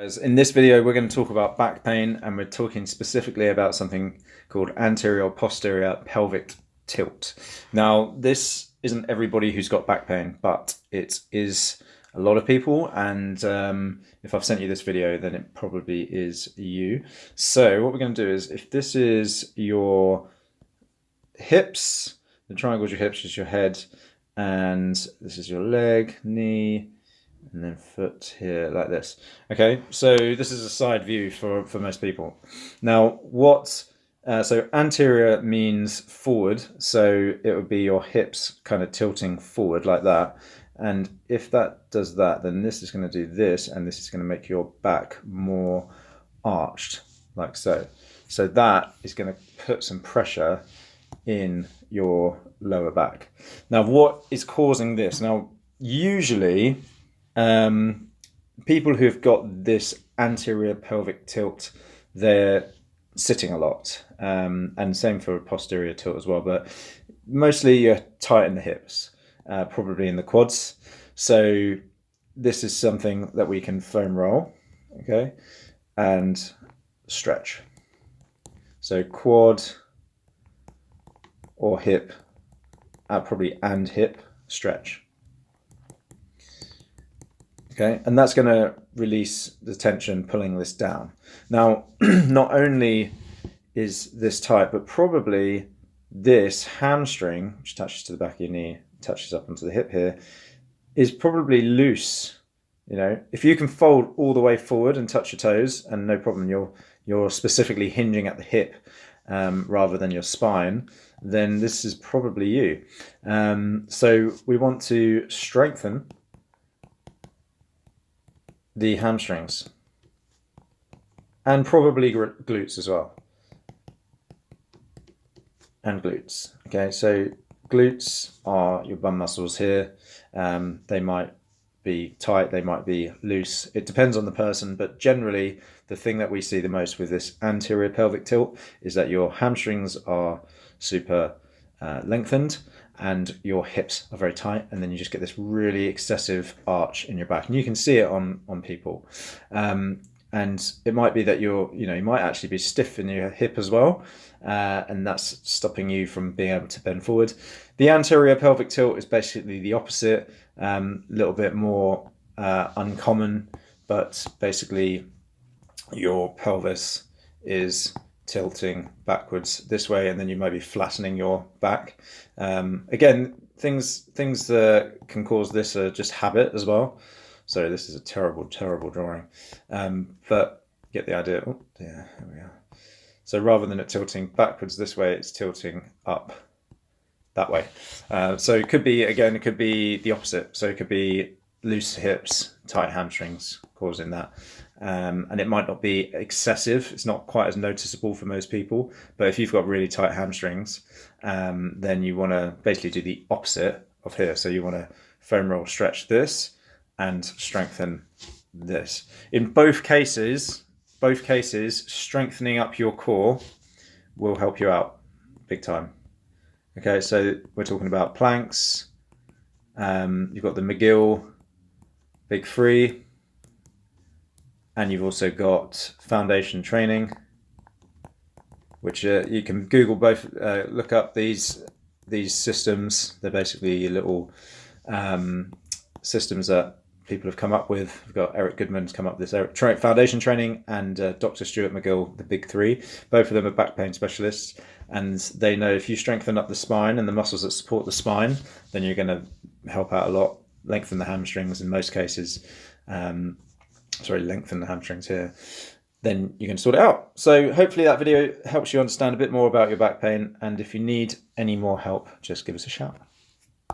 In this video, we're going to talk about back pain, and we're talking specifically about something called anterior posterior pelvic tilt. Now, this isn't everybody who's got back pain, but it is a lot of people, and if I've sent you this video, then it probably is you. So what we're going to do is, if this is your hips, the triangle is your hips, is your head, and this is your leg, knee, and then foot here like this. Okay, so this is a side view for most people. Now, so anterior means forward, so it would be your hips kind of tilting forward like that. And if that does that, then this is going to do this, and this is going to make your back more arched, like so. So that is going to put some pressure in your lower back. Now, what is causing this? Now, usually people who've got this anterior pelvic tilt, they're sitting a lot, and same for a posterior tilt as well, but mostly you're tight in the hips, probably in the quads. So this is something that we can foam roll, okay, and stretch. So quad or hip, probably and hip stretch. Okay, and that's going to release the tension, pulling this down. Now, not only is this tight, but probably this hamstring, which touches to the back of your knee, touches up onto the hip here, is probably loose. You know, if you can fold all the way forward and touch your toes, and no problem, you're specifically hinging at the hip rather than your spine, then this is probably you. So we want to strengthen the hamstrings and probably glutes as well, and glutes. Okay, so glutes are your bum muscles here. They might be tight, they might be loose, it depends on the person, but generally the thing that we see the most with this anterior pelvic tilt is that your hamstrings are super lengthened and your hips are very tight, and then you just get this really excessive arch in your back, and you can see it on people. And it might be that you might actually be stiff in your hip as well, and that's stopping you from being able to bend forward. The anterior pelvic tilt is basically the opposite, a little bit more uncommon, but basically your pelvis is tilting backwards this way, and then you might be flattening your back. Again, things that can cause this are just habit as well. So this is a terrible drawing, but get the idea. Oh, yeah, there we are. So rather than it tilting backwards this way, it's tilting up that way. So it could be the opposite. So it could be loose hips, tight hamstrings causing that. And it might not be excessive. It's not quite as noticeable for most people. But if you've got really tight hamstrings, then you want to basically do the opposite of here. So you want to foam roll stretch this and strengthen this. In both cases, strengthening up your core will help you out big time. Okay, so we're talking about planks. You've got the McGill Big Three. And you've also got foundation training, which you can Google both, look up these systems. They're basically little systems that people have come up with. We've got Eric Goodman's come up with this foundation training, and Dr. Stuart McGill, the Big Three. Both of them are back pain specialists, and they know if you strengthen up the spine and the muscles that support the spine, then you're going to help out a lot, lengthen the hamstrings in most cases. Lengthen the hamstrings here, then you can sort it out. So hopefully that video helps you understand a bit more about your back pain, and if you need any more help, just give us a shout.